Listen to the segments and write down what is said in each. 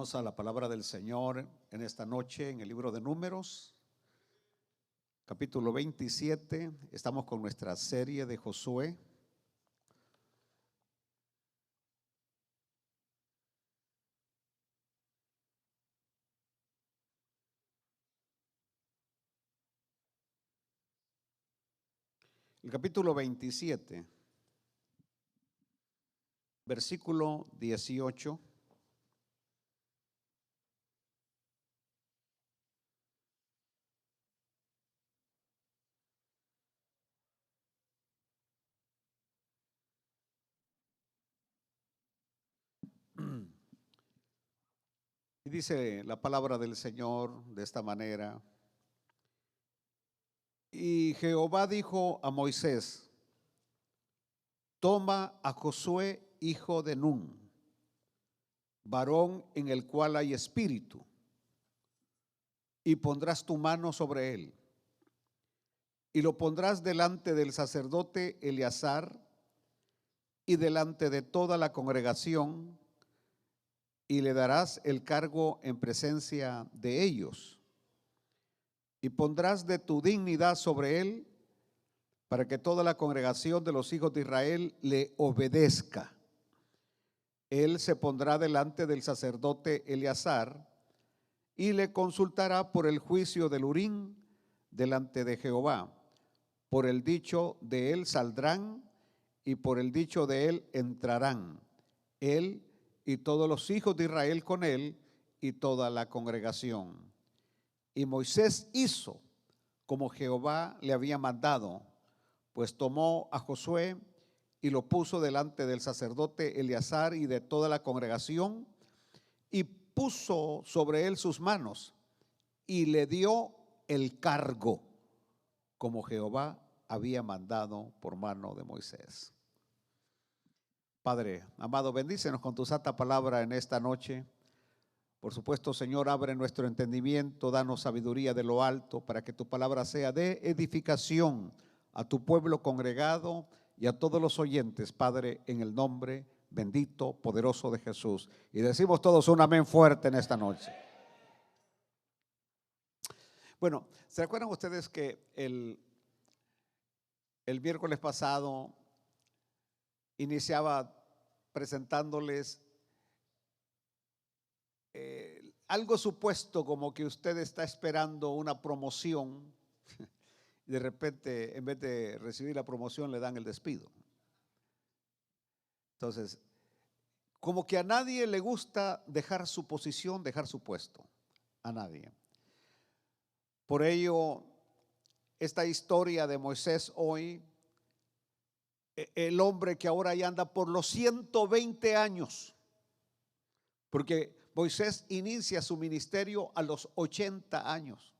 Vamos a la palabra del Señor en esta noche en el libro de Números, capítulo 27. Estamos con nuestra serie de Josué. El capítulo 27, versículo 18. Y dice la palabra del Señor de esta manera: y Jehová dijo a Moisés: toma a Josué, hijo de Nun, varón en el cual hay espíritu, y pondrás tu mano sobre él, y lo pondrás delante del sacerdote Eleazar y delante de toda la congregación, y le darás el cargo en presencia de ellos, y pondrás de tu dignidad sobre él, para que toda la congregación de los hijos de Israel le obedezca. Él se pondrá delante del sacerdote Eleazar y le consultará por el juicio del Urim delante de Jehová. Por el dicho de él saldrán y por el dicho de él entrarán, él y todos los hijos de Israel con él y toda la congregación. Y Moisés hizo como Jehová le había mandado, pues tomó a Josué y lo puso delante del sacerdote Eleazar y de toda la congregación, y puso sobre él sus manos y le dio el cargo como Jehová había mandado por mano de Moisés. Padre amado, bendícenos con tu santa palabra en esta noche. Por supuesto, Señor, abre nuestro entendimiento, danos sabiduría de lo alto para que tu palabra sea de edificación a tu pueblo congregado y a todos los oyentes, Padre, en el nombre bendito, poderoso de Jesús. Y decimos todos un amén fuerte en esta noche. Bueno, ¿se acuerdan ustedes que el miércoles pasado iniciaba presentándoles algo supuesto, como que usted está esperando una promoción y de repente, en vez de recibir la promoción, le dan el despido? Entonces, como que a nadie le gusta dejar su posición, dejar su puesto, a nadie. Por ello, esta historia de Moisés hoy, el hombre que ahora ya anda por los 120 años, porque Moisés inicia su ministerio a los 80 años.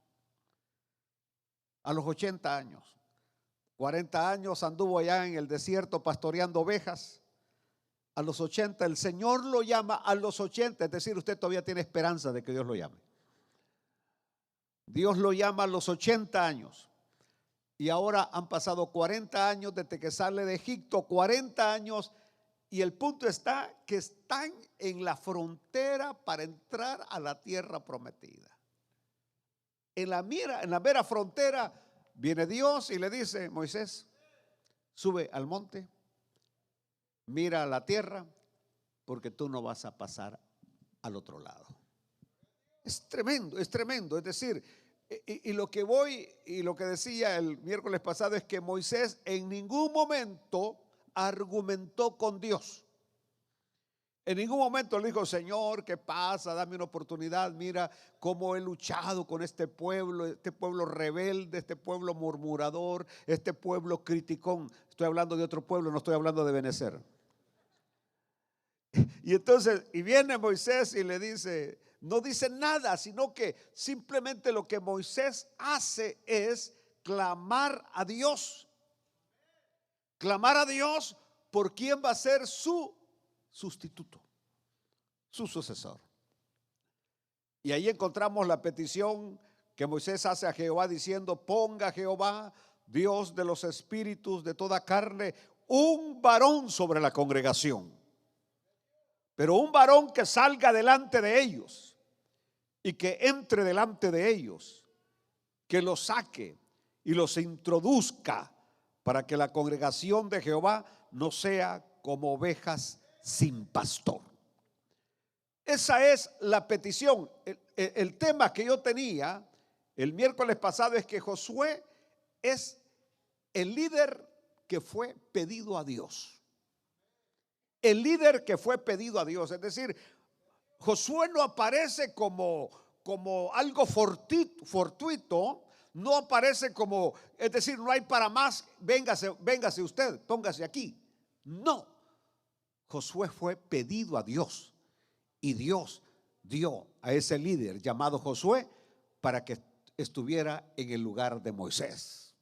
A los 80 años. 40 años anduvo allá en el desierto pastoreando ovejas. A los 80 el Señor lo llama, a los 80, es decir, usted todavía tiene esperanza de que Dios lo llame. Dios lo llama a los 80 años. Y ahora han pasado 40 años desde que sale de Egipto, 40 años. Y el punto está que están en la frontera para entrar a la tierra prometida. En la mera frontera viene Dios y le dice: Moisés, sube al monte, mira a la tierra, porque tú no vas a pasar al otro lado. Es tremendo, es tremendo. Es decir, y lo que decía el miércoles pasado es que Moisés en ningún momento argumentó con Dios. En ningún momento le dijo: Señor, ¿qué pasa? Dame una oportunidad. Mira cómo he luchado con este pueblo rebelde, este pueblo murmurador, este pueblo criticón. Estoy hablando de otro pueblo, no estoy hablando de Benecer. Y entonces, y viene Moisés y le dice, no dice nada, sino que simplemente lo que Moisés hace es clamar a Dios. Clamar a Dios por quién va a ser su sustituto, su sucesor. Y ahí encontramos la petición que Moisés hace a Jehová diciendo: ponga Jehová, Dios de los espíritus de toda carne, un varón sobre la congregación. Pero un varón que salga delante de ellos y que entre delante de ellos, que los saque y los introduzca para que la congregación de Jehová no sea como ovejas sin pastor. Esa es la petición. El tema que yo tenía el miércoles pasado es que Josué es el líder que fue pedido a Dios. El líder que fue pedido a Dios. Es decir, Josué no aparece como algo fortuito, no aparece como, es decir, no hay para más, véngase usted, póngase aquí. No, Josué fue pedido a Dios y Dios dio a ese líder llamado Josué para que estuviera en el lugar de Moisés.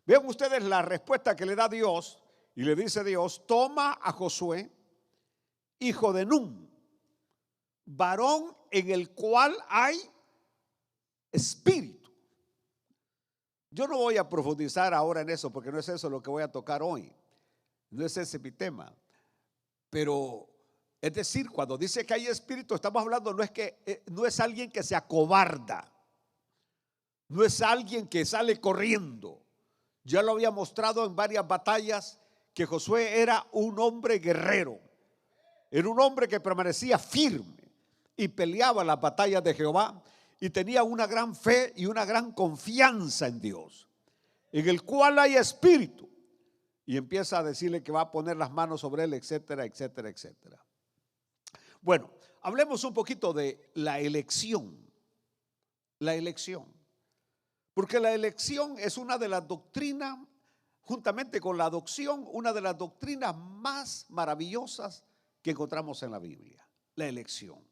Vean ustedes la respuesta que le da Dios, y le dice Dios: toma a Josué, hijo de Nun, varón en el cual hay espíritu. Yo no voy a profundizar ahora en eso, porque no es eso lo que voy a tocar hoy, no es ese mi tema. Pero es decir, cuando dice que hay espíritu, estamos hablando, no es alguien que se acobarda, no es alguien que sale corriendo. Ya lo había mostrado en varias batallas que Josué era un hombre guerrero, era un hombre que permanecía firme y peleaba las batallas de Jehová y tenía una gran fe y una gran confianza en Dios, en el cual hay espíritu. Y empieza a decirle que va a poner las manos sobre él, etcétera, etcétera, etcétera. Bueno, hablemos un poquito de la elección. La elección. Porque la elección es una de las doctrinas, juntamente con la adopción, una de las doctrinas más maravillosas que encontramos en la Biblia. La elección.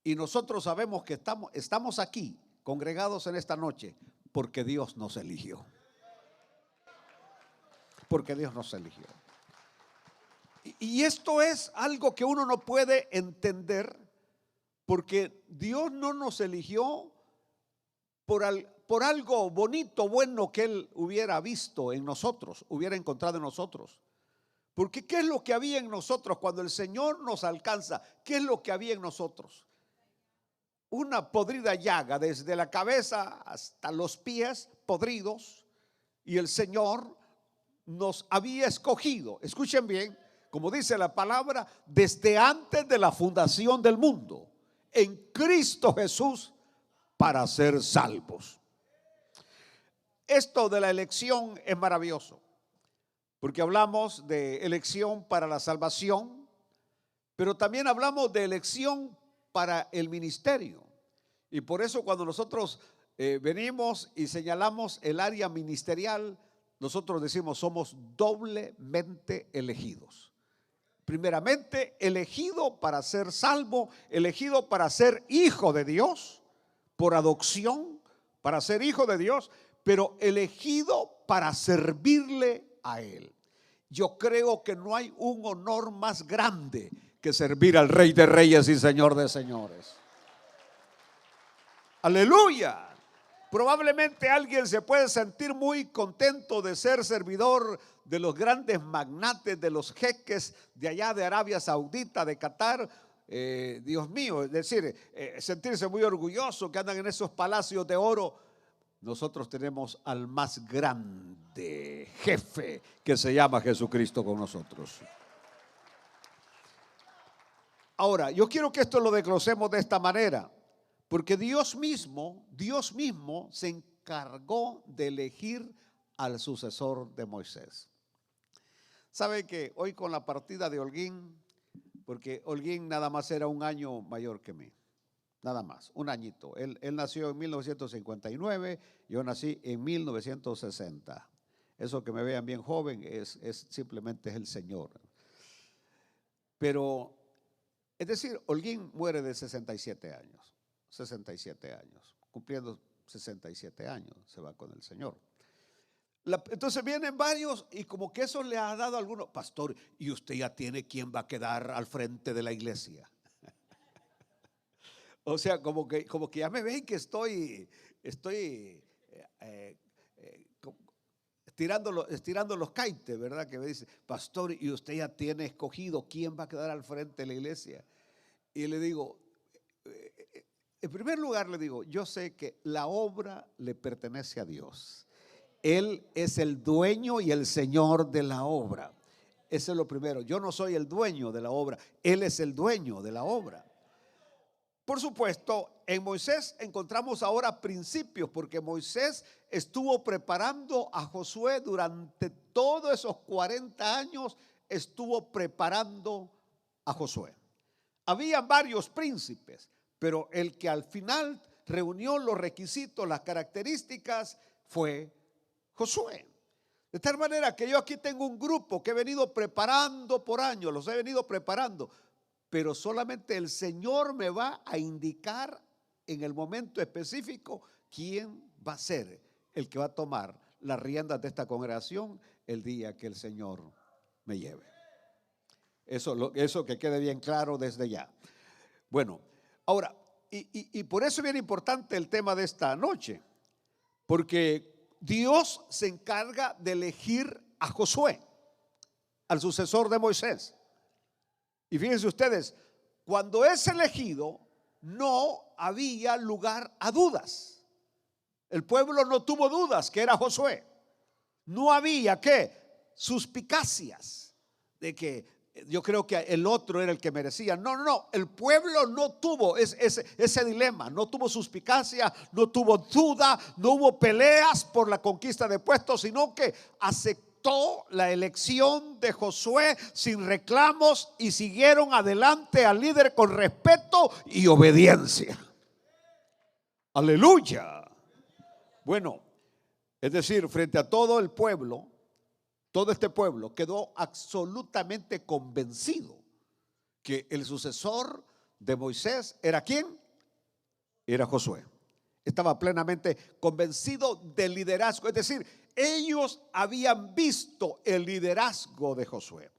Y nosotros sabemos que estamos aquí, congregados en esta noche, porque Dios nos eligió. Porque Dios nos eligió. Y esto es algo que uno no puede entender, porque Dios no nos eligió por algo bonito, bueno que Él hubiera visto en nosotros, hubiera encontrado en nosotros. Porque ¿qué es lo que había en nosotros cuando el Señor nos alcanza? ¿Qué es lo que había en nosotros? Una podrida llaga desde la cabeza hasta los pies podridos, y el Señor nos había escogido, escuchen bien, como dice la palabra, desde antes de la fundación del mundo, en Cristo Jesús, para ser salvos. Esto de la elección es maravilloso, porque hablamos de elección para la salvación, pero también hablamos de elección para el ministerio. Y por eso cuando nosotros venimos y señalamos el área ministerial, nosotros decimos somos doblemente elegidos. Primeramente, elegido para ser salvo, elegido para ser hijo de Dios, por adopción, para ser hijo de Dios, pero elegido para servirle a Él. Yo creo que no hay un honor más grande que servir al Rey de Reyes y Señor de Señores. Aleluya. Probablemente alguien se puede sentir muy contento de ser servidor de los grandes magnates, de los jeques de allá de Arabia Saudita, de Qatar. Dios mío, es decir, sentirse muy orgulloso que andan en esos palacios de oro. Nosotros tenemos al más grande jefe que se llama Jesucristo con nosotros. Ahora, yo quiero que esto lo desglosemos de esta manera. Porque Dios mismo se encargó de elegir al sucesor de Moisés. ¿Sabe que hoy con la partida de Holguín, porque Holguín nada más era un año mayor que mí, nada más, un añito. Él nació en 1959, yo nací en 1960. Eso que me vean bien joven simplemente es el Señor. Pero, es decir, Holguín muere de 67 años. 67 años, cumpliendo 67 años, se va con el Señor. Entonces vienen varios y como que eso le ha dado a algunos, pastor, y usted ya tiene quién va a quedar al frente de la iglesia. O sea, como que está estirando los caites, ¿verdad? Que me dice, pastor, y usted ya tiene escogido quién va a quedar al frente de la iglesia. Y le digo, en primer lugar le digo, yo sé que la obra le pertenece a Dios. Él es el dueño y el señor de la obra. Eso es lo primero. Yo no soy el dueño de la obra, Él es el dueño de la obra. Por supuesto, en Moisés encontramos ahora principios, porque Moisés estuvo preparando a Josué durante todos esos 40 años, estuvo preparando a Josué. Había varios príncipes, pero el que al final reunió los requisitos, las características, fue Josué. De tal manera que yo aquí tengo un grupo que he venido preparando por años, los he venido preparando, pero solamente el Señor me va a indicar en el momento específico quién va a ser el que va a tomar las riendas de esta congregación el día que el Señor me lleve. Eso que quede bien claro desde ya. Bueno, ahora, y por eso es bien importante el tema de esta noche, porque Dios se encarga de elegir a Josué, al sucesor de Moisés. Y fíjense ustedes, cuando es elegido, no había lugar a dudas. El pueblo no tuvo dudas que era Josué. No había suspicacias de que yo creo que el otro era el que merecía. No, el pueblo no tuvo ese dilema, no tuvo suspicacia, no tuvo duda, no hubo peleas por la conquista de puestos, sino que aceptó la elección de Josué sin reclamos y siguieron adelante al líder con respeto y obediencia. Aleluya. Bueno, es decir, frente a todo el pueblo, todo este pueblo quedó absolutamente convencido que el sucesor de Moisés era ¿quién? Era Josué. Estaba plenamente convencido del liderazgo, es decir, ellos habían visto el liderazgo de Josué.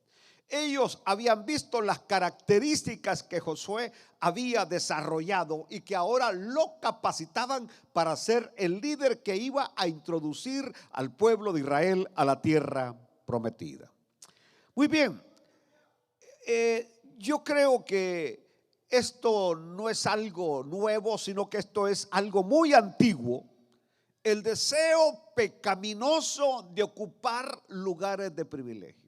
Ellos habían visto las características que Josué había desarrollado y que ahora lo capacitaban para ser el líder que iba a introducir al pueblo de Israel a la tierra prometida. Muy bien, yo creo que esto no es algo nuevo, sino que esto es algo muy antiguo. El deseo pecaminoso de ocupar lugares de privilegio.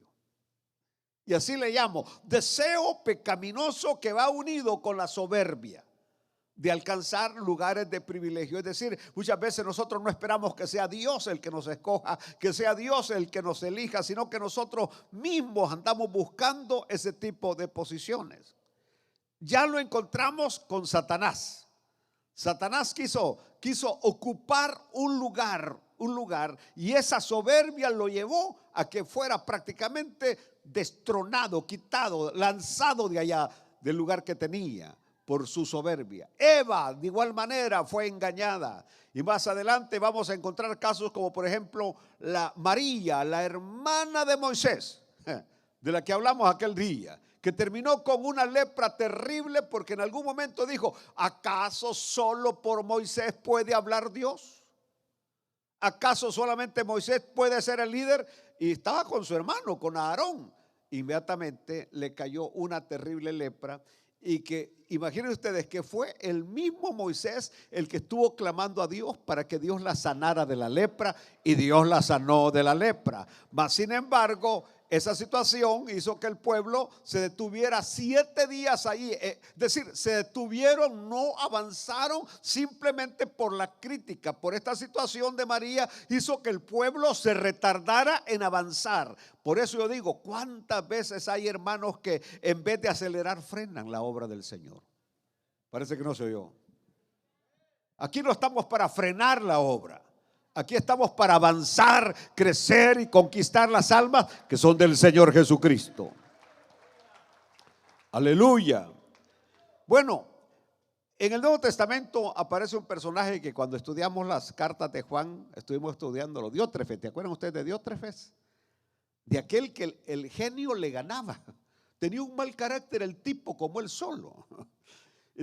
Y así le llamo, deseo pecaminoso que va unido con la soberbia de alcanzar lugares de privilegio. Es decir, muchas veces nosotros no esperamos que sea Dios el que nos escoja, que sea Dios el que nos elija, sino que nosotros mismos andamos buscando ese tipo de posiciones. Ya lo encontramos con Satanás. Satanás quiso ocupar un lugar, y esa soberbia lo llevó a que fuera prácticamente destronado, quitado, lanzado de allá del lugar que tenía por su soberbia. Eva de igual manera fue engañada, y más adelante vamos a encontrar casos como por ejemplo la María, la hermana de Moisés, de la que hablamos aquel día, que terminó con una lepra terrible porque en algún momento dijo: ¿acaso solo por Moisés puede hablar Dios? ¿Acaso solamente Moisés puede ser el líder? Y estaba con su hermano, con Aarón. Inmediatamente le cayó una terrible lepra, y que imaginen ustedes que fue el mismo Moisés el que estuvo clamando a Dios para que Dios la sanara de la lepra, y Dios la sanó de la lepra. Mas sin embargo, esa situación hizo que el pueblo se detuviera 7 días ahí. Es decir, se detuvieron, no avanzaron simplemente por la crítica. Por esta situación de María hizo que el pueblo se retardara en avanzar. Por eso yo digo, ¿cuántas veces hay hermanos que en vez de acelerar frenan la obra del Señor? Parece que no se oyó. Aquí no estamos para frenar la obra. Aquí estamos para avanzar, crecer y conquistar las almas que son del Señor Jesucristo. Aleluya. Bueno, en el Nuevo Testamento aparece un personaje que cuando estudiamos las cartas de Juan, estuvimos estudiándolo, Diótrefes. ¿Te acuerdan ustedes de Diótrefes? De aquel que el genio le ganaba. Tenía un mal carácter el tipo como él solo.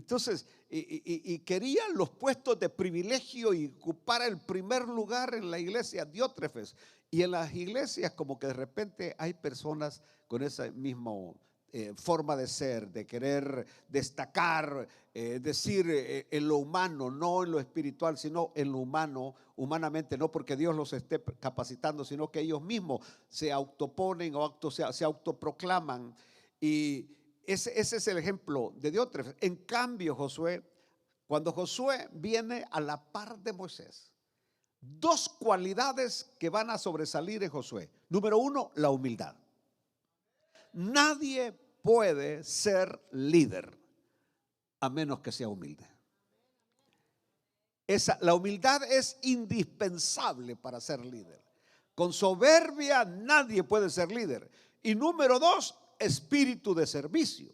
Entonces, y querían los puestos de privilegio y ocupar el primer lugar en la iglesia Diótrefes. Y en las iglesias como que de repente hay personas con esa misma forma de ser, de querer destacar, decir en lo humano, no en lo espiritual, sino en lo humano, humanamente, no porque Dios los esté capacitando, sino que ellos mismos se autoponen o se autoproclaman. Y ese es el ejemplo de Diótrefes. En cambio, Josué, cuando Josué viene a la par de Moisés, dos cualidades que van a sobresalir en Josué. Número uno, la humildad. Nadie puede ser líder a menos que sea humilde. La humildad es indispensable para ser líder. Con soberbia nadie puede ser líder. Y número dos, espíritu de servicio.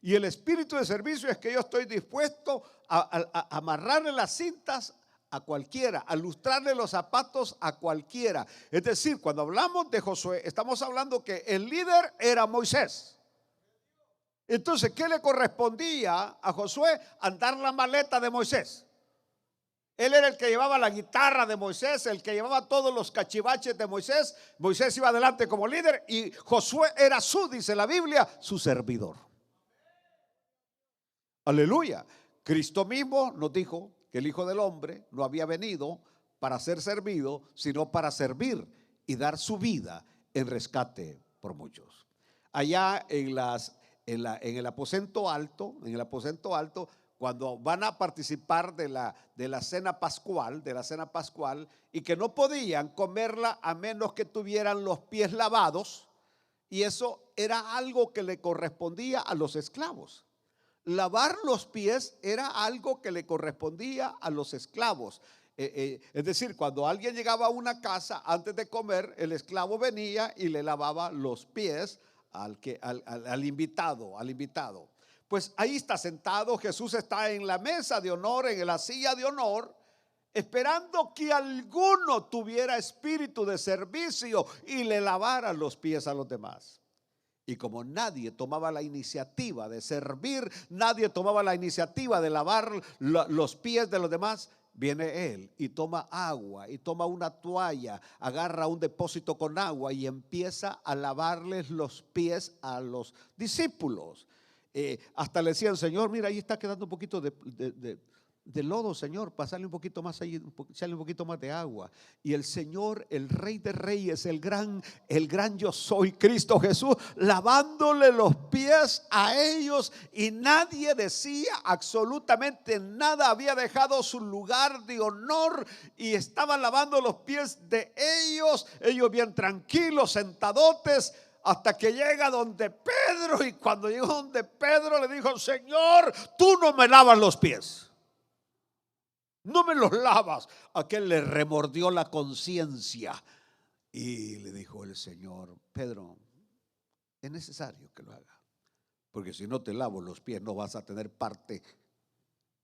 Y el espíritu de servicio es que yo estoy dispuesto a amarrarle las cintas a cualquiera, a lustrarle los zapatos a cualquiera. Es decir, cuando hablamos de Josué, estamos hablando que el líder era Moisés. Entonces, ¿qué le correspondía a Josué? Andar la maleta de Moisés. Él era el que llevaba la guitarra de Moisés, el que llevaba todos los cachivaches de Moisés. Moisés iba adelante como líder y Josué era dice la Biblia, su servidor. Aleluya. Cristo mismo nos dijo que el Hijo del Hombre no había venido para ser servido, sino para servir y dar su vida en rescate por muchos. Allá en el aposento alto, cuando van a participar de la cena pascual, y que no podían comerla a menos que tuvieran los pies lavados, y eso era algo que le correspondía a los esclavos. Lavar los pies era algo que le correspondía a los esclavos. Es decir, cuando alguien llegaba a una casa antes de comer, el esclavo venía y le lavaba los pies al invitado. Pues ahí está sentado, Jesús está en la mesa de honor, en la silla de honor, esperando que alguno tuviera espíritu de servicio y le lavara los pies a los demás. Y como nadie tomaba la iniciativa de servir, nadie tomaba la iniciativa de lavar los pies de los demás, viene él y toma agua y toma una toalla, agarra un depósito con agua y empieza a lavarles los pies a los discípulos. Hasta le decían, Señor, mira, ahí está quedando un poquito de lodo, Señor, pasarle un poquito más ahí, echarle un poquito más de agua. Y el Señor, el Rey de Reyes, el gran yo soy, Cristo Jesús, lavándole los pies a ellos, y nadie decía absolutamente nada, había dejado su lugar de honor y estaba lavando los pies de ellos bien tranquilos, sentadotes, hasta que llega donde Pedro. Y cuando llegó donde Pedro le dijo, Señor, tú no me lavas los pies, no me los lavas. Aquel le remordió la conciencia y le dijo el Señor, Pedro, es necesario que lo haga, porque si no te lavo los pies no vas a tener parte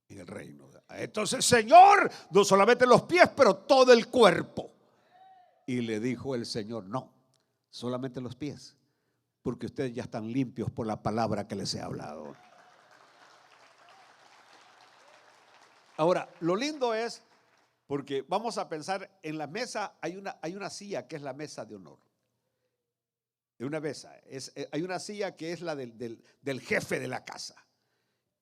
en el reino. Entonces, Señor, no solamente los pies, pero todo el cuerpo. Y le dijo el Señor, no, solamente los pies, porque ustedes ya están limpios por la palabra que les he hablado. Ahora, lo lindo es, porque vamos a pensar en la mesa, hay una silla que es la mesa de honor. Una mesa, hay una silla que es la del jefe de la casa.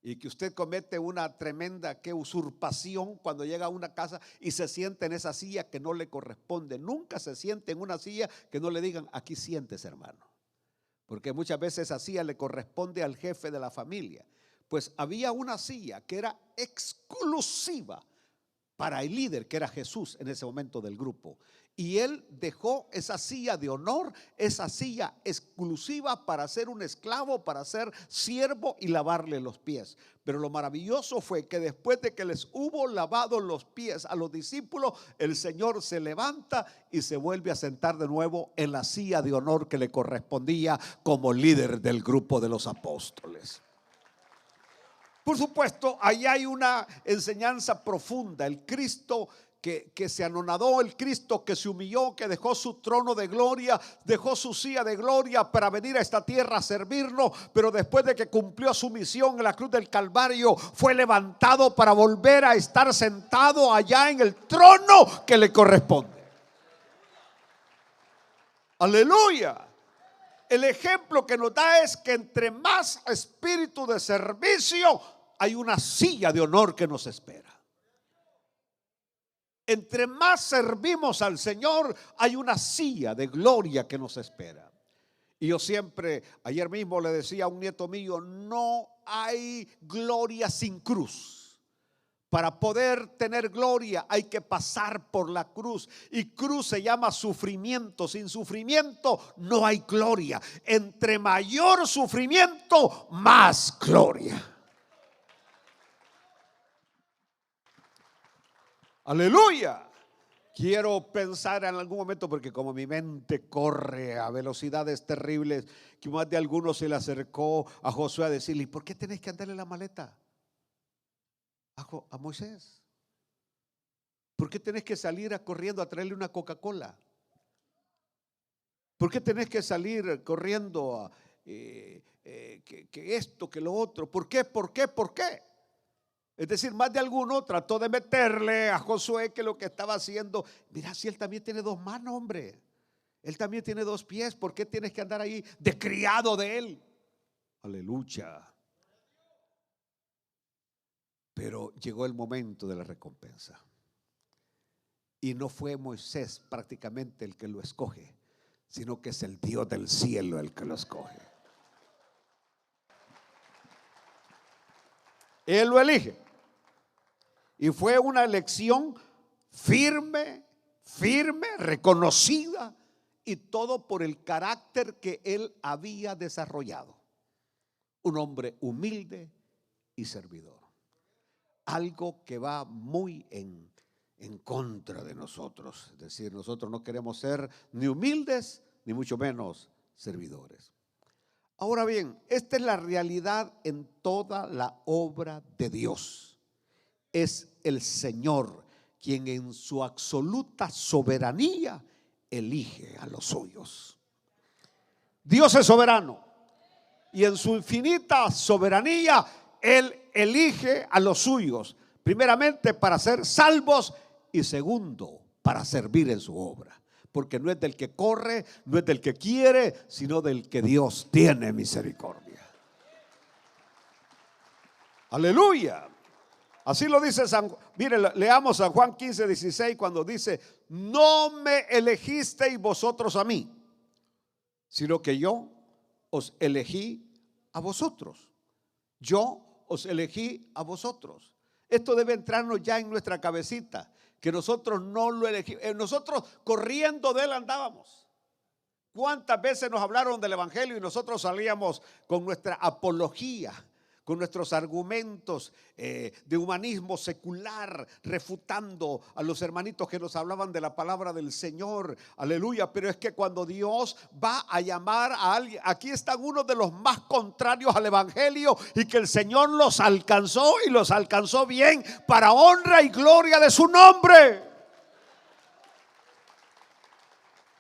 Y que usted comete una tremenda usurpación cuando llega a una casa y se sienta en esa silla que no le corresponde. Nunca se siente en una silla que no le digan, aquí sientes, hermano. Porque muchas veces esa silla le corresponde al jefe de la familia. Pues había una silla que era exclusiva para el líder, que era Jesús en ese momento del grupo. Y él dejó esa silla de honor, esa silla exclusiva para ser un esclavo, para ser siervo y lavarle los pies. Pero lo maravilloso fue que después de que les hubo lavado los pies a los discípulos, el Señor se levanta y se vuelve a sentar de nuevo en la silla de honor que le correspondía como líder del grupo de los apóstoles. Por supuesto, ahí hay una enseñanza profunda. El Cristo que se anonadó, el Cristo que se humilló, que dejó su trono de gloria, dejó su silla de gloria para venir a esta tierra a servirnos, pero después de que cumplió su misión en la cruz del Calvario, fue levantado para volver a estar sentado allá en el trono que le corresponde. Aleluya. El ejemplo que nos da es que entre más espíritu de servicio, hay una silla de honor que nos espera. Entre más servimos al Señor, hay una silla de gloria que nos espera. Y yo siempre, ayer mismo le decía a un nieto mío, no hay gloria sin cruz. Para poder tener gloria hay que pasar por la cruz. Y cruz se llama sufrimiento. Sin sufrimiento no hay gloria. Entre mayor sufrimiento, más gloria. Aleluya. Quiero pensar en algún momento, porque como mi mente corre a velocidades terribles, que más de algunos se le acercó a Josué a decirle: ¿y por qué tenés que andarle la maleta a Moisés? ¿Por qué tenés que salir corriendo a traerle una Coca-Cola? ¿Por qué tenés que salir corriendo a que esto, que lo otro? ¿Por qué? ¿Por qué? ¿Por qué? Es decir, más de alguno trató de meterle a Josué que lo que estaba haciendo. Mira, si él también tiene dos manos, hombre. Él también tiene dos pies. ¿Por qué tienes que andar ahí de criado de él? Aleluya. Pero llegó el momento de la recompensa. Y no fue Moisés prácticamente el que lo escoge, sino que es el Dios del cielo el que lo escoge. Él lo elige. Y fue una elección firme, reconocida, y todo por el carácter que él había desarrollado. Un hombre humilde y servidor. Algo que va muy en contra de nosotros. Es decir, nosotros no queremos ser ni humildes, ni mucho menos servidores. Ahora bien, esta es la realidad en toda la obra de Dios. Es el Señor quien en su absoluta soberanía elige a los suyos. Dios es soberano y en su infinita soberanía Él elige a los suyos, primeramente para ser salvos y segundo para servir en su obra. Porque no es del que corre, no es del que quiere, sino del que Dios tiene misericordia. Aleluya. Así lo dice mire, leamos San Juan 15:16 cuando dice: no me elegisteis vosotros a mí, sino que yo os elegí a vosotros. Yo os elegí a vosotros. Esto debe entrarnos ya en nuestra cabecita, que nosotros no lo elegimos. Nosotros corriendo de él andábamos. ¿Cuántas veces nos hablaron del evangelio y nosotros salíamos con nuestra apología, con nuestros argumentos de humanismo secular, refutando a los hermanitos que nos hablaban de la palabra del Señor? Aleluya. Pero es que cuando Dios va a llamar a alguien, aquí están unos de los más contrarios al evangelio, y que el Señor los alcanzó, y los alcanzó bien, para honra y gloria de su nombre.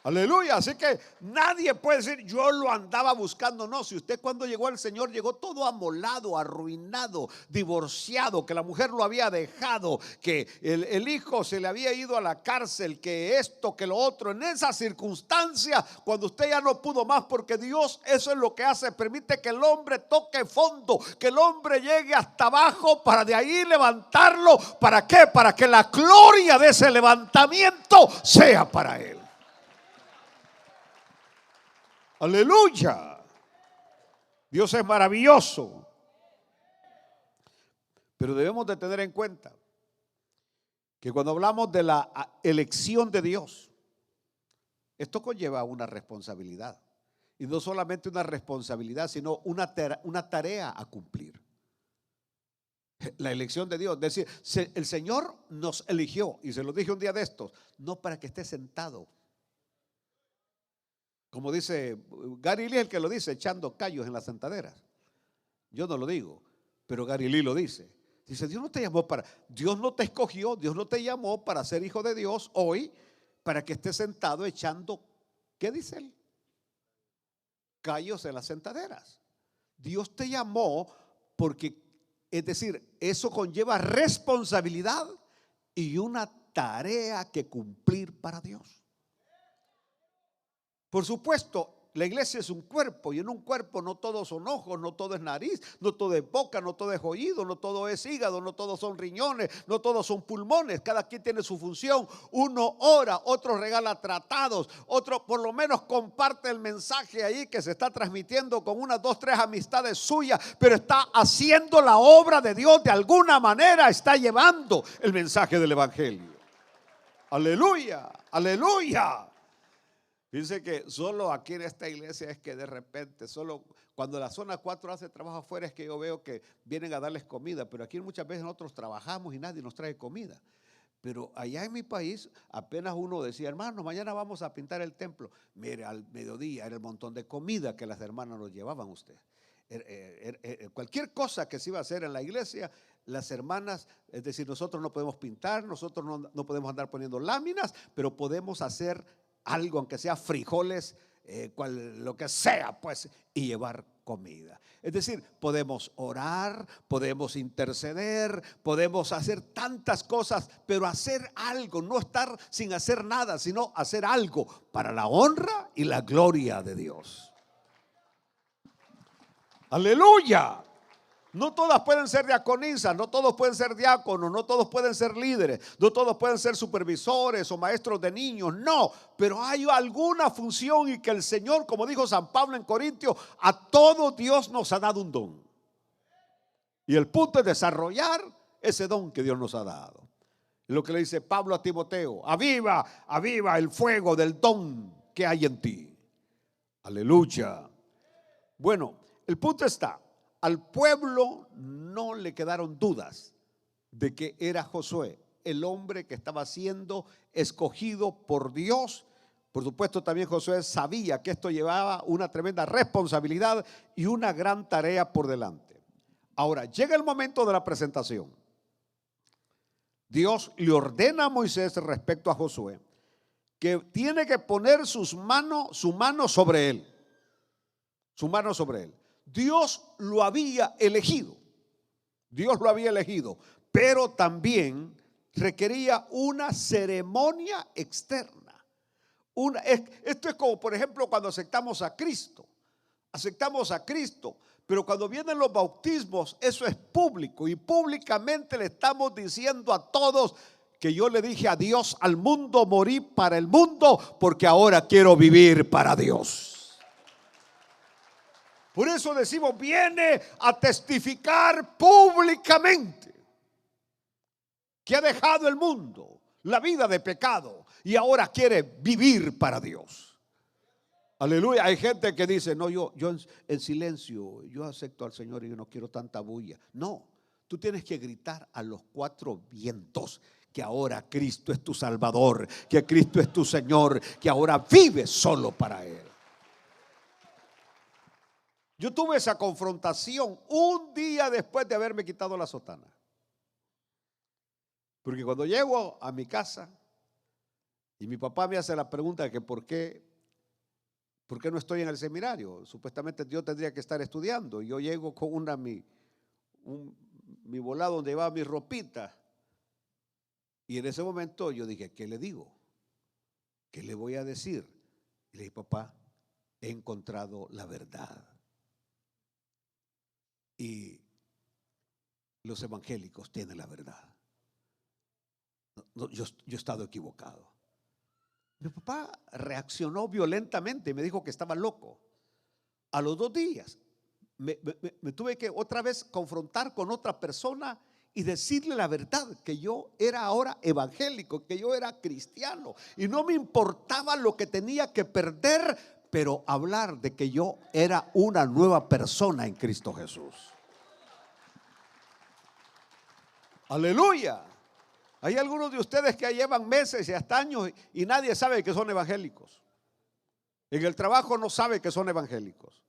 Aleluya. Así que nadie puede decir: yo lo andaba buscando. No, si usted cuando llegó al Señor llegó todo amolado, arruinado, divorciado, que la mujer lo había dejado, que el hijo se le había ido a la cárcel, que esto, que lo otro, en esa circunstancia, cuando usted ya no pudo más, porque Dios eso es lo que hace, permite que el hombre toque fondo, que el hombre llegue hasta abajo para de ahí levantarlo. ¿Para qué? Para que la gloria de ese levantamiento sea para él. Aleluya. Dios es maravilloso. Pero debemos de tener en cuenta que cuando hablamos de la elección de Dios, esto conlleva una responsabilidad. Y no solamente una responsabilidad, sino una tarea a cumplir. La elección de Dios. Es decir, el Señor nos eligió, y se lo dije un día de estos, no para que esté sentado. Como dice Gary Lee, el que lo dice, echando callos en las sentaderas. Yo no lo digo, pero Gary Lee lo dice. Dice, Dios no te escogió, Dios no te llamó para ser hijo de Dios hoy, para que estés sentado echando, ¿qué dice él? Callos en las sentaderas. Dios te llamó porque, es decir, eso conlleva responsabilidad y una tarea que cumplir para Dios. Por supuesto, la iglesia es un cuerpo y en un cuerpo no todos son ojos, no todo es nariz, no todo es boca, no todo es oído, no todo es hígado, no todos son riñones, no todos son pulmones. Cada quien tiene su función. Uno ora, otro regala tratados, otro por lo menos comparte el mensaje ahí que se está transmitiendo con unas 2, 3 amistades suyas, pero está haciendo la obra de Dios de alguna manera, está llevando el mensaje del evangelio. Aleluya, aleluya. Dice que solo aquí en esta iglesia es que de repente, solo cuando la zona 4 hace trabajo afuera es que yo veo que vienen a darles comida, pero aquí muchas veces nosotros trabajamos y nadie nos trae comida. Pero allá en mi país apenas uno decía, hermano, mañana vamos a pintar el templo. Mire, al mediodía era el montón de comida que las hermanas nos llevaban a usted. Cualquier cosa que se iba a hacer en la iglesia, las hermanas, es decir, nosotros no podemos pintar, nosotros no podemos andar poniendo láminas, pero podemos hacer algo, aunque sea frijoles, lo que sea, pues, y llevar comida. Es decir, podemos orar, podemos interceder, podemos hacer tantas cosas, pero hacer algo, no estar sin hacer nada, sino hacer algo para la honra y la gloria de Dios. Aleluya. No todas pueden ser diaconisas, no todos pueden ser diáconos, no todos pueden ser líderes, no todos pueden ser supervisores o maestros de niños, no, pero hay alguna función y que el Señor, como dijo San Pablo en Corintios, a todo Dios nos ha dado un don. Y el punto es desarrollar ese don que Dios nos ha dado. Lo que le dice Pablo a Timoteo, aviva el fuego del don que hay en ti. Aleluya. Bueno, el punto está, al pueblo no le quedaron dudas de que era Josué, el hombre que estaba siendo escogido por Dios. Por supuesto, también Josué sabía que esto llevaba una tremenda responsabilidad y una gran tarea por delante. Ahora, llega el momento de la presentación. Dios le ordena a Moisés respecto a Josué que tiene que poner su mano sobre él. Su mano sobre él. Dios lo había elegido. Dios lo había elegido, pero también requería una ceremonia externa. Esto es como, por ejemplo, cuando aceptamos a Cristo. Aceptamos a Cristo, pero cuando vienen los bautismos, eso es público y públicamente le estamos diciendo a todos que yo le dije a Dios, al mundo morí para el mundo, porque ahora quiero vivir para Dios. Por eso decimos, viene a testificar públicamente que ha dejado el mundo, la vida de pecado, y ahora quiere vivir para Dios. Aleluya. Hay gente que dice, no, yo en silencio, yo acepto al Señor y yo no quiero tanta bulla. No, tú tienes que gritar a los 4 vientos que ahora Cristo es tu Salvador, que Cristo es tu Señor, que ahora vives solo para Él. Yo tuve esa confrontación un día después de haberme quitado la sotana. Porque cuando llego a mi casa y mi papá me hace la pregunta de que por qué no estoy en el seminario. Supuestamente yo tendría que estar estudiando. Y yo llego con mi volado donde llevaba mi ropita. Y en ese momento yo dije, ¿qué le digo? ¿Qué le voy a decir? Y le dije, papá, he encontrado la verdad. Y los evangélicos tienen la verdad. Yo he estado equivocado. Mi papá reaccionó violentamente y me dijo que estaba loco. A los 2 días me tuve que otra vez confrontar con otra persona y decirle la verdad, que yo era ahora evangélico, que yo era cristiano y no me importaba lo que tenía que perder, pero hablar de que yo era una nueva persona en Cristo Jesús. Aleluya. Hay algunos de ustedes que llevan meses y hasta años y nadie sabe que son evangélicos. En el trabajo no sabe que son evangélicos.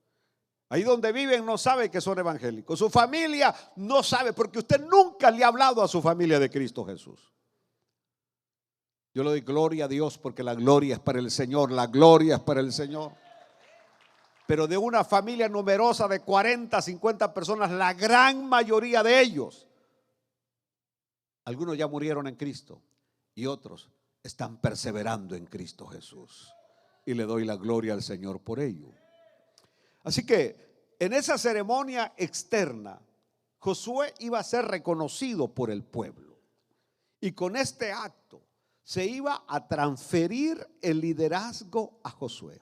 Ahí donde viven no sabe que son evangélicos. Su familia no sabe, porque usted nunca le ha hablado a su familia de Cristo Jesús. Yo le doy gloria a Dios porque la gloria es para el Señor, la gloria es para el Señor. Pero de una familia numerosa de 40, 50 personas, la gran mayoría de ellos, algunos ya murieron en Cristo y otros están perseverando en Cristo Jesús. Y le doy la gloria al Señor por ello. Así que en esa ceremonia externa, Josué iba a ser reconocido por el pueblo. Y con este acto se iba a transferir el liderazgo a Josué.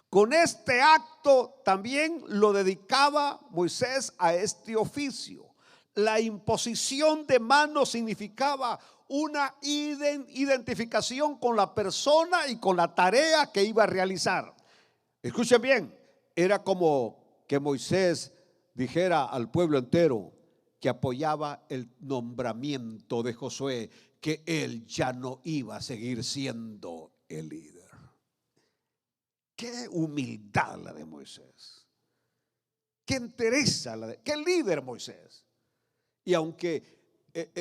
Con este acto también lo dedicaba Moisés a este oficio. La imposición de manos significaba una identificación con la persona y con la tarea que iba a realizar. Escuchen bien, era como que Moisés dijera al pueblo entero que apoyaba el nombramiento de Josué, que él ya no iba a seguir siendo el líder. Qué humildad la de Moisés. Qué entereza la de, qué líder Moisés. Y aunque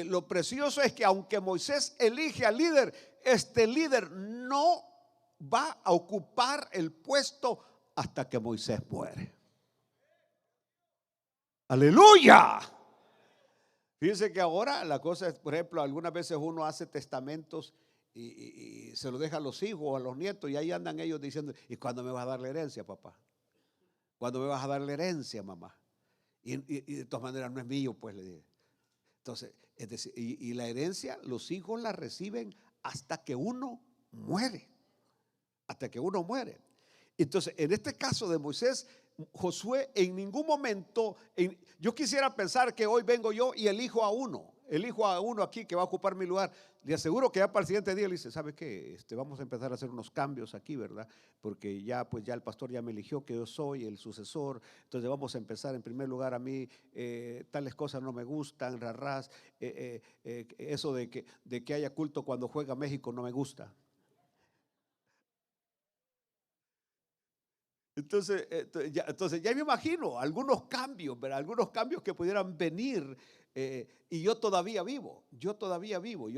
lo precioso es que aunque Moisés elige al líder, este líder no va a ocupar el puesto hasta que Moisés muere. Aleluya. Fíjense que ahora la cosa es, por ejemplo, algunas veces uno hace testamentos y se lo deja a los hijos o a los nietos, y ahí andan ellos diciendo: ¿y cuándo me vas a dar la herencia, papá? ¿Cuándo me vas a dar la herencia, mamá? Y de todas maneras no es mío, pues le dije. Entonces, es decir, y la herencia los hijos la reciben hasta que uno muere. Hasta que uno muere. Entonces, en este caso de Moisés, Josué en ningún momento, yo quisiera pensar que hoy vengo yo y elijo a uno aquí que va a ocupar mi lugar. Le aseguro que ya para el siguiente día le dice: ¿sabe qué? Vamos a empezar a hacer unos cambios aquí, ¿verdad? Porque ya el pastor ya me eligió que yo soy el sucesor. Entonces vamos a empezar. En primer lugar, a mí tales cosas no me gustan, rarras. Eso de que haya culto cuando juega México no me gusta. Entonces ya me imagino algunos cambios, ¿verdad? Algunos cambios que pudieran venir, y yo todavía vivo, yo todavía vivo.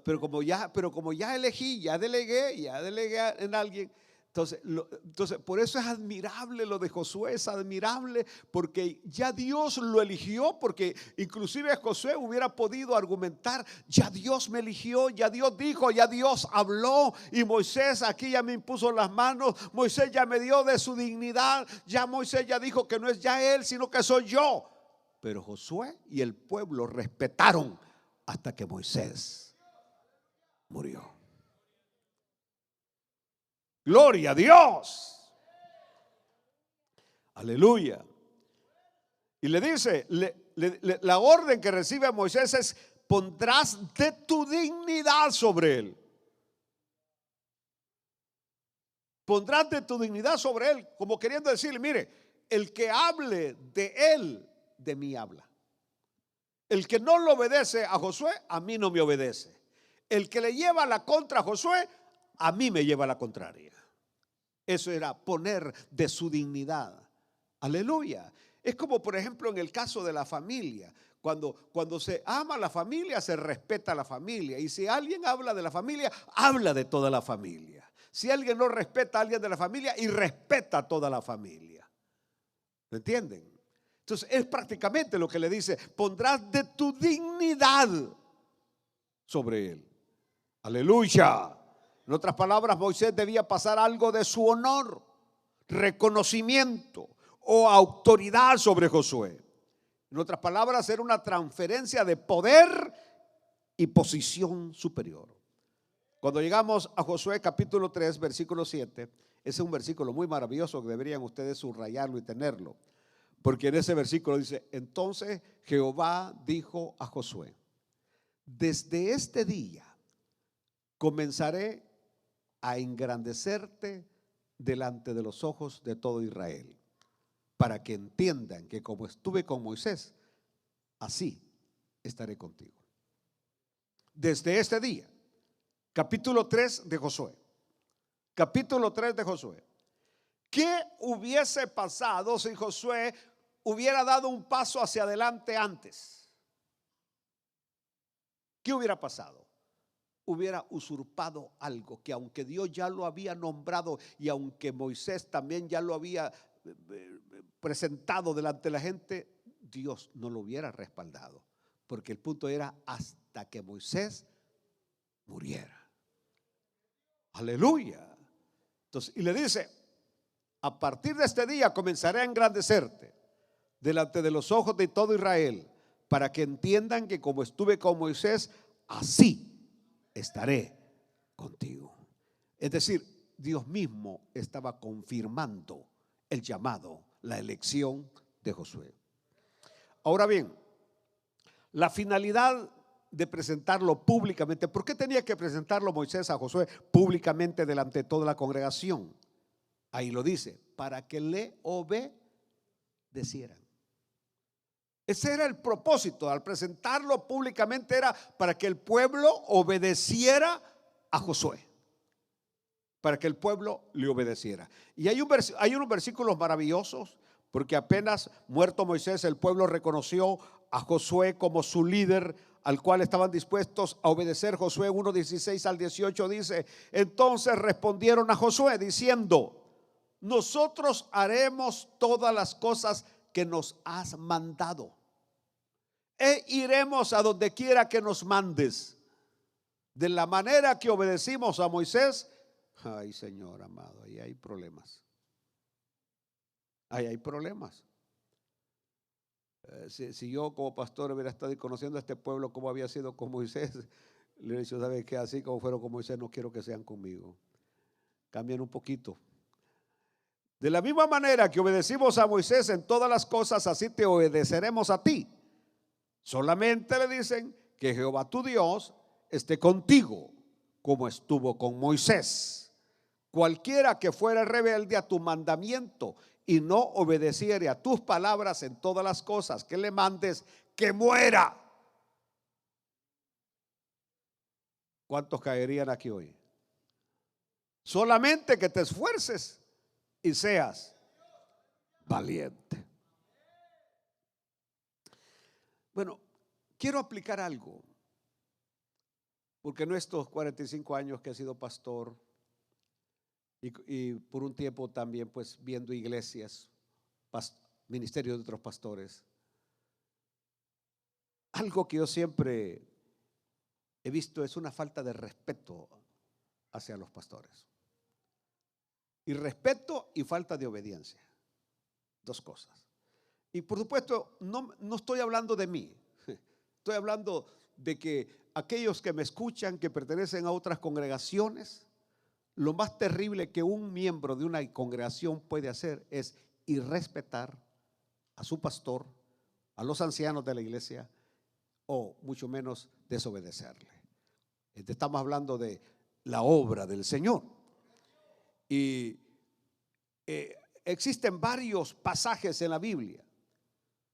Pero como ya elegí, ya delegué en alguien. Entonces, por eso es admirable lo de Josué, es admirable porque ya Dios lo eligió, porque inclusive Josué hubiera podido argumentar: ya Dios me eligió, ya Dios dijo, ya Dios habló, y Moisés aquí ya me impuso las manos, Moisés ya me dio de su dignidad, ya Moisés ya dijo que no es ya él, sino que soy yo. Pero Josué y el pueblo respetaron hasta que Moisés murió. Gloria a Dios. Aleluya. Y le dice, la orden que recibe Moisés es: pondrás de tu dignidad sobre él. Pondrás de tu dignidad sobre él, como queriendo decirle: mire, el que hable de él, de mí habla. El que no le obedece a Josué, a mí no me obedece. El que le lleva la contra a Josué, a mí me lleva la contraria. Eso era poner de su dignidad. Aleluya. Es como, por ejemplo, en el caso de la familia. Cuando se ama a la familia, se respeta a la familia. Y si alguien habla de la familia, habla de toda la familia. Si alguien no respeta a alguien de la familia, y respeta a toda la familia. ¿Me entienden? Entonces es prácticamente lo que le dice: pondrás de tu dignidad sobre él. Aleluya. En otras palabras, Moisés debía pasar algo de su honor, reconocimiento o autoridad sobre Josué. En otras palabras, era una transferencia de poder y posición superior. Cuando llegamos a Josué capítulo 3, versículo 7, ese es un versículo muy maravilloso que deberían ustedes subrayarlo y tenerlo. Porque en ese versículo dice: entonces Jehová dijo a Josué: desde este día comenzaré a engrandecerte delante de los ojos de todo Israel, para que entiendan que como estuve con Moisés, así estaré contigo. Desde este día, capítulo 3 de Josué. Capítulo 3 de Josué. ¿Qué hubiese pasado si Josué hubiera dado un paso hacia adelante antes? ¿Qué hubiera pasado? Hubiera usurpado algo que, aunque Dios ya lo había nombrado y aunque Moisés también ya lo había presentado delante de la gente, Dios no lo hubiera respaldado, porque el punto era hasta que Moisés muriera. Aleluya. Entonces, y le dice: a partir de este día comenzaré a engrandecerte delante de los ojos de todo Israel, para que entiendan que como estuve con Moisés, así estaré contigo. Es decir, Dios mismo estaba confirmando el llamado, la elección de Josué. Ahora bien, la finalidad de presentarlo públicamente. ¿Por qué tenía que presentarlo Moisés a Josué públicamente delante de toda la congregación? Ahí lo dice: para que le obedecieran. Ese era el propósito. Al presentarlo públicamente era para que el pueblo obedeciera a Josué, para que el pueblo le obedeciera. Y hay unos versículos maravillosos, porque apenas muerto Moisés, el pueblo reconoció a Josué como su líder, al cual estaban dispuestos a obedecer. Josué 1:16 al 18 dice: entonces respondieron a Josué diciendo: nosotros haremos todas las cosas que nos has mandado, e iremos a donde quiera que nos mandes. De la manera que obedecimos a Moisés. Ay, Señor amado, ahí hay problemas. Ahí hay problemas. Si yo como pastor hubiera estado conociendo a este pueblo como había sido con Moisés, le hubiera dicho: ¿sabes qué? Así como fueron con Moisés, no quiero que sean conmigo. Cambien un poquito. De la misma manera que obedecimos a Moisés en todas las cosas, así te obedeceremos a ti. Solamente le dicen que Jehová tu Dios esté contigo, como estuvo con Moisés. Cualquiera que fuera rebelde a tu mandamiento y no obedeciere a tus palabras en todas las cosas que le mandes, que muera. ¿Cuántos caerían aquí hoy? Solamente que te esfuerces y seas valiente. Bueno, quiero aplicar algo, porque en estos 45 años que he sido pastor y por un tiempo también pues viendo iglesias, ministerios de otros pastores, algo que yo siempre he visto es una falta de respeto hacia los pastores. Y respeto y falta de obediencia, dos cosas. Y por supuesto no estoy hablando de mí, estoy hablando de que aquellos que me escuchan, que pertenecen a otras congregaciones, lo más terrible que un miembro de una congregación puede hacer es irrespetar a su pastor, a los ancianos de la iglesia, o mucho menos desobedecerle. Estamos hablando de la obra del Señor. Y existen varios pasajes en la Biblia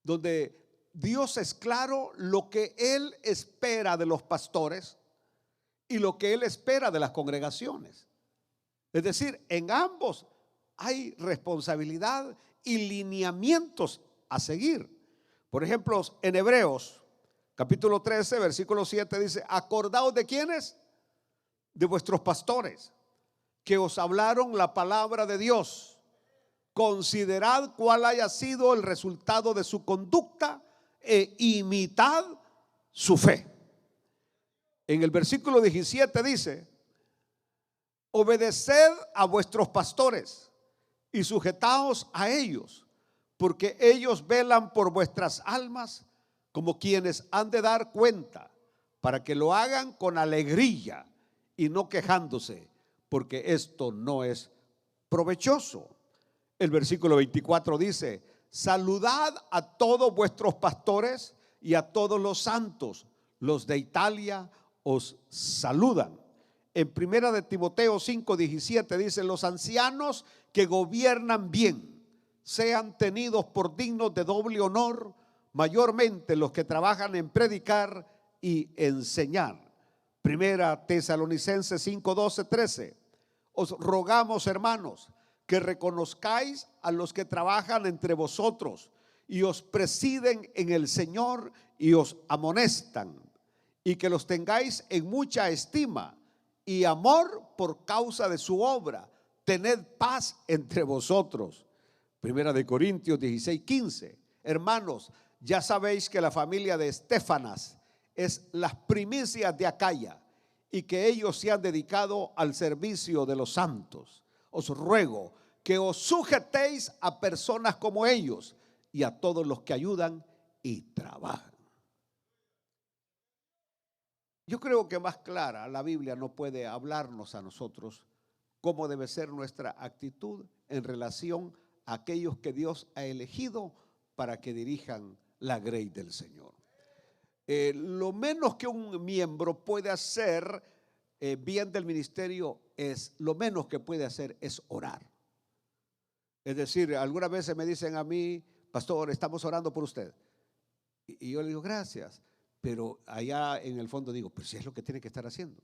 donde Dios es claro lo que Él espera de los pastores y lo que Él espera de las congregaciones. Es decir, en ambos hay responsabilidad y lineamientos a seguir. Por ejemplo, en Hebreos capítulo 13 versículo 7 dice: acordaos de quiénes, de vuestros pastores, que os hablaron la palabra de Dios. Considerad cuál haya sido el resultado de su conducta e imitad su fe. En el versículo 17 dice: obedeced a vuestros pastores y sujetaos a ellos, porque ellos velan por vuestras almas como quienes han de dar cuenta, para que lo hagan con alegría y no quejándose, porque esto no es provechoso. El versículo 24 dice: saludad a todos vuestros pastores y a todos los santos. Los de Italia os saludan. En primera de Timoteo 5:17 dice: los ancianos que gobiernan bien sean tenidos por dignos de doble honor, mayormente los que trabajan en predicar y enseñar. Primera Tesalonicenses 5:12-13: os rogamos, hermanos, que reconozcáis a los que trabajan entre vosotros y os presiden en el Señor y os amonestan, y que los tengáis en mucha estima y amor por causa de su obra. Tened paz entre vosotros. Primera de Corintios 16:15. Hermanos, ya sabéis que la familia de Estéfanas es las primicias de Acaya, y que ellos se han dedicado al servicio de los santos. Os ruego que os sujetéis a personas como ellos y a todos los que ayudan y trabajan. Yo creo que más clara la Biblia no puede hablarnos a nosotros cómo debe ser nuestra actitud en relación a aquellos que Dios ha elegido para que dirijan la grey del Señor. Lo menos que un miembro puede hacer bien del ministerio lo menos que puede hacer es orar. Es decir, algunas veces me dicen a mí: pastor, estamos orando por usted. Y yo le digo: gracias. Pero allá en el fondo digo: pero si es lo que tiene que estar haciendo.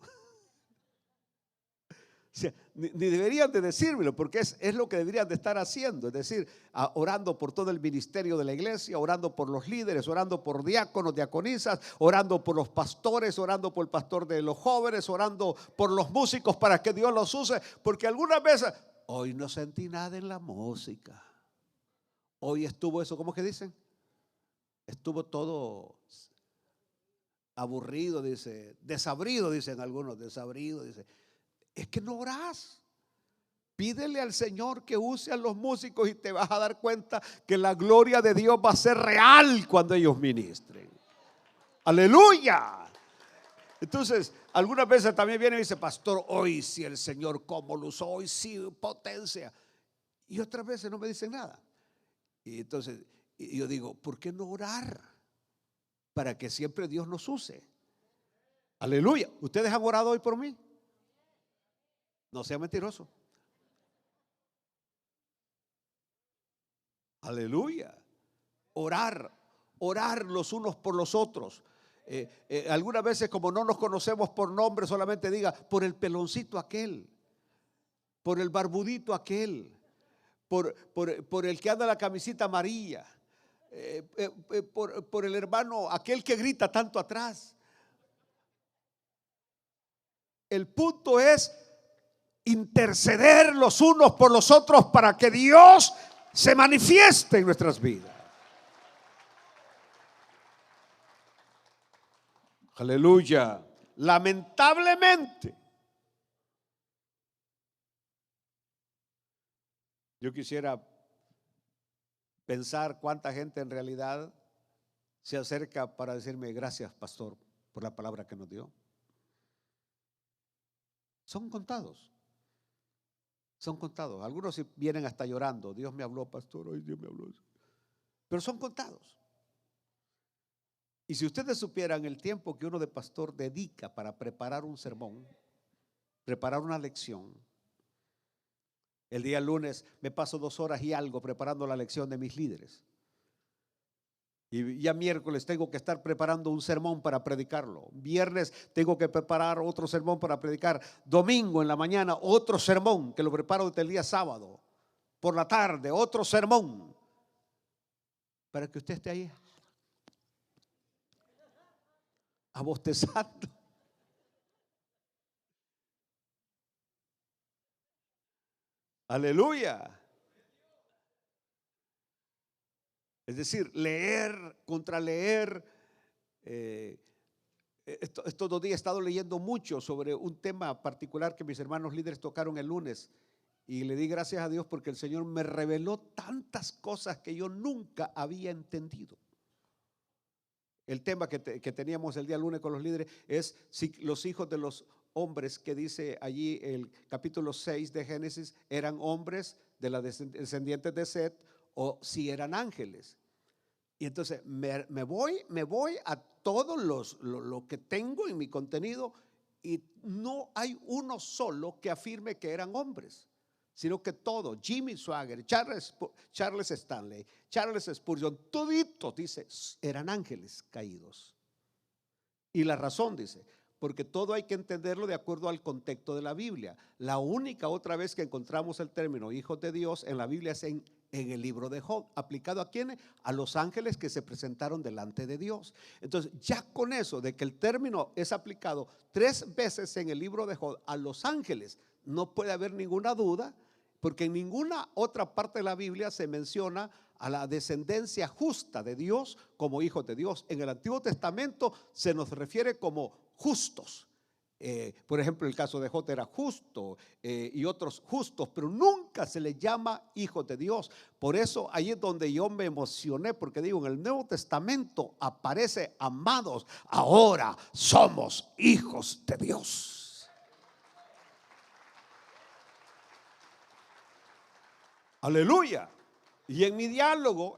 O sea, ni deberían de decírmelo, porque es lo que deberían de estar haciendo. Es decir, orando por todo el ministerio de la iglesia, orando por los líderes, orando por diáconos, diaconisas, orando por los pastores, orando por el pastor de los jóvenes, orando por los músicos para que Dios los use. Porque algunas veces, hoy no sentí nada en la música. Hoy estuvo eso, ¿cómo que dicen? Estuvo todo aburrido, dice, desabrido, dicen algunos, desabrido, dice. Es que no orás. Pídele al Señor que use a los músicos y te vas a dar cuenta que la gloria de Dios va a ser real cuando ellos ministren. Aleluya. Entonces, algunas veces también viene y dice: pastor, hoy sí el Señor cómo lo usó, hoy sí potencia. Y otras veces no me dicen nada. Y entonces yo digo: ¿por qué no orar para que siempre Dios nos use? Aleluya. ¿Ustedes han orado hoy por mí? No sea mentiroso. Aleluya. Orar los unos por los otros. Algunas veces, como no nos conocemos por nombre, solamente diga: por el peloncito aquel, por el barbudito aquel, por el que anda la camisita amarilla, por el hermano aquel que grita tanto atrás. El punto es interceder los unos por los otros para que Dios se manifieste en nuestras vidas. Aleluya. Lamentablemente, yo quisiera pensar cuánta gente en realidad se acerca para decirme: gracias, pastor, por la palabra que nos dio. Son contados. Son contados. Algunos vienen hasta llorando: Dios me habló, pastor, hoy Dios me habló. Pero son contados. Y si ustedes supieran el tiempo que uno de pastor dedica para preparar un sermón, preparar una lección. El día lunes me paso 2 horas y algo preparando la lección de mis líderes. Y ya miércoles tengo que estar preparando un sermón para predicarlo. Viernes tengo que preparar otro sermón para predicar. Domingo en la mañana otro sermón que lo preparo desde el día sábado. Por la tarde otro sermón. Para que usted esté ahí abostezando. Aleluya. Es decir, leer, contraleer. Estos 2 días he estado leyendo mucho sobre un tema particular que mis hermanos líderes tocaron el lunes. Y le di gracias a Dios porque el Señor me reveló tantas cosas que yo nunca había entendido. El tema que teníamos el día lunes con los líderes es si los hijos de los hombres, que dice allí el capítulo 6 de Génesis, eran hombres de la descendientes de Set o si eran ángeles. Y entonces me voy a todo lo que tengo en mi contenido, y no hay uno solo que afirme que eran hombres, sino que todo, Jimmy Swaggart, Charles Stanley, Charles Spurgeon, toditos, dice, eran ángeles caídos. Y la razón, dice, porque todo hay que entenderlo de acuerdo al contexto de la Biblia. La única otra vez que encontramos el término hijos de Dios en la Biblia es en el libro de Job. ¿Aplicado a quiénes? A los ángeles que se presentaron delante de Dios. Entonces, ya con eso de que el término es aplicado 3 veces en el libro de Job a los ángeles, no puede haber ninguna duda, porque en ninguna otra parte de la Biblia se menciona a la descendencia justa de Dios como hijos de Dios. En el Antiguo Testamento se nos refiere como justos. Por ejemplo, el caso de Job era justo, y otros justos, pero nunca se le llama hijos de Dios. Por eso ahí es donde yo me emocioné, porque digo, en el Nuevo Testamento aparece: amados, ahora somos hijos de Dios. Aleluya. Y en mi diálogo,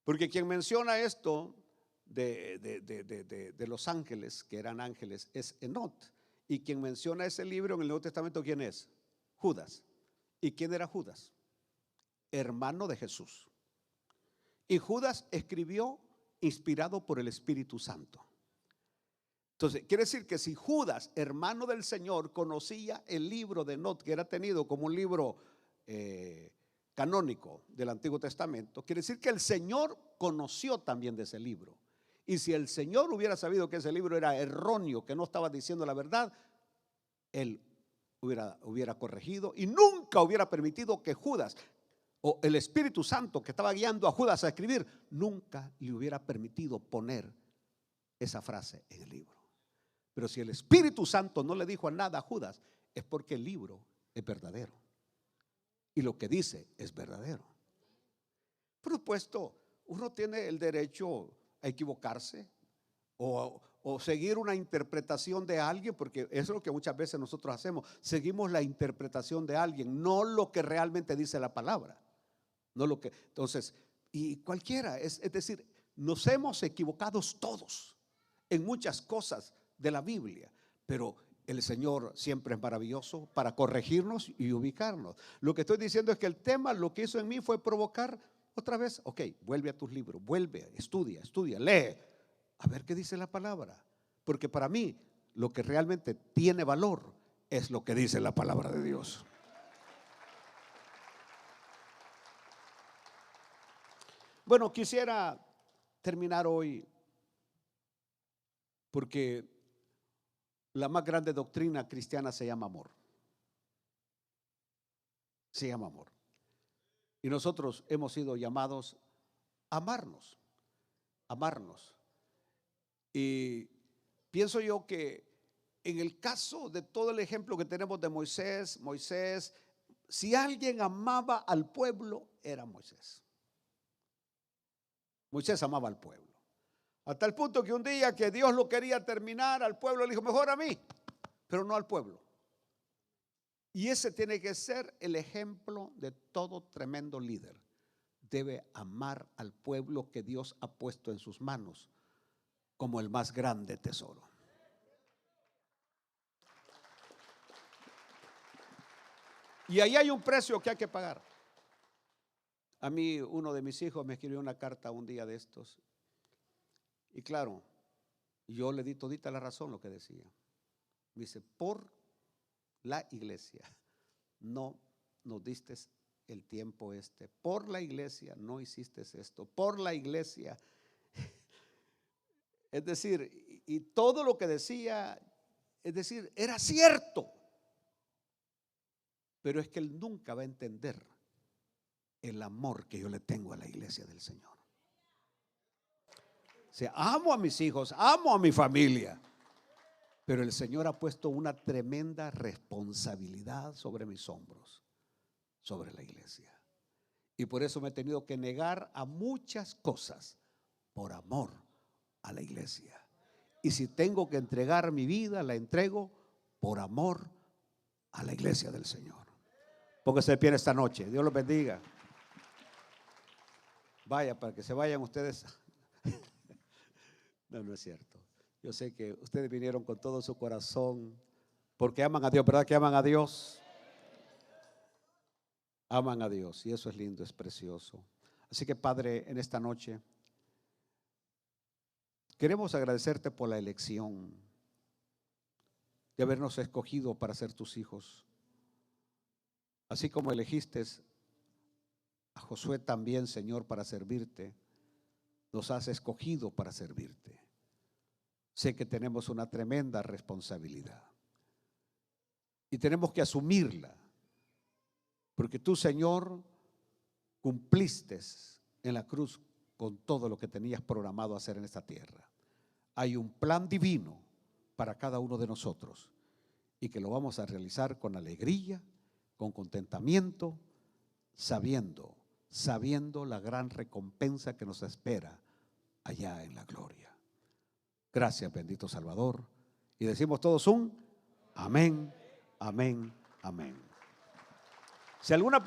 porque quien menciona esto de los ángeles, que eran ángeles, es Enoc. Y quien menciona ese libro en el Nuevo Testamento, ¿quién es? Judas. ¿Y quién era Judas? Hermano de Jesús. Y Judas escribió inspirado por el Espíritu Santo. Entonces, quiere decir que si Judas, hermano del Señor, conocía el libro de Enoc, que era tenido como un libro canónico del Antiguo Testamento, quiere decir que el Señor conoció también de ese libro. Y si el Señor hubiera sabido que ese libro era erróneo, que no estaba diciendo la verdad, Él hubiera corregido y nunca hubiera permitido que Judas, o el Espíritu Santo que estaba guiando a Judas a escribir, nunca le hubiera permitido poner esa frase en el libro. Pero si el Espíritu Santo no le dijo nada a Judas, es porque el libro es verdadero y lo que dice es verdadero. Por supuesto, uno tiene el derecho a equivocarse o seguir una interpretación de alguien, porque eso es lo que muchas veces nosotros hacemos: seguimos la interpretación de alguien, no lo que realmente dice la palabra, no lo que. Entonces, y cualquiera, es decir, nos hemos equivocado todos en muchas cosas de la Biblia, pero el Señor siempre es maravilloso para corregirnos y ubicarnos. Lo que estoy diciendo es que el tema, lo que hizo en mí fue provocar otra vez. Ok, vuelve a tus libros, vuelve, estudia, lee, a ver qué dice la palabra. Porque para mí lo que realmente tiene valor es lo que dice la palabra de Dios. Bueno, quisiera terminar hoy porque la más grande doctrina cristiana se llama amor. Se llama amor. Y nosotros hemos sido llamados a amarnos, amarnos. Y pienso yo que en el caso de todo el ejemplo que tenemos de Moisés, si alguien amaba al pueblo, era Moisés. Moisés amaba al pueblo. A tal punto que un día que Dios lo quería terminar, al pueblo le dijo: mejor a mí, pero no al pueblo. Y ese tiene que ser el ejemplo de todo tremendo líder. Debe amar al pueblo que Dios ha puesto en sus manos como el más grande tesoro. Y ahí hay un precio que hay que pagar. A mí uno de mis hijos me escribió una carta un día de estos. Y claro, yo le di todita la razón lo que decía. Me dice: por la iglesia no nos diste el tiempo por la iglesia no hiciste esto, por la iglesia. Es decir, y todo lo que decía, es decir, era cierto. Pero es que él nunca va a entender el amor que yo le tengo a la iglesia del Señor. O sea, amo a mis hijos, amo a mi familia, pero el Señor ha puesto una tremenda responsabilidad sobre mis hombros, sobre la iglesia. Y por eso me he tenido que negar a muchas cosas por amor a la iglesia. Y si tengo que entregar mi vida, la entrego por amor a la iglesia del Señor. Póngase de pie esta noche. Dios los bendiga. Vaya, para que se vayan ustedes. No es cierto. Yo sé que ustedes vinieron con todo su corazón porque aman a Dios, ¿verdad que aman a Dios? Aman a Dios y eso es lindo, es precioso. Así que Padre, en esta noche Queremos agradecerte por la elección de habernos escogido para ser tus hijos. Así como elegiste a Josué también, Señor, para servirte, nos has escogido para servirte. Sé que tenemos una tremenda responsabilidad y tenemos que asumirla, porque tú, Señor, cumpliste en la cruz con todo lo que tenías programado hacer en esta tierra. Hay un plan divino para cada uno de nosotros y que lo vamos a realizar con alegría, con contentamiento, sabiendo la gran recompensa que nos espera allá en la gloria. Gracias, bendito Salvador. Y decimos todos un amén, amén, amén. Si alguna persona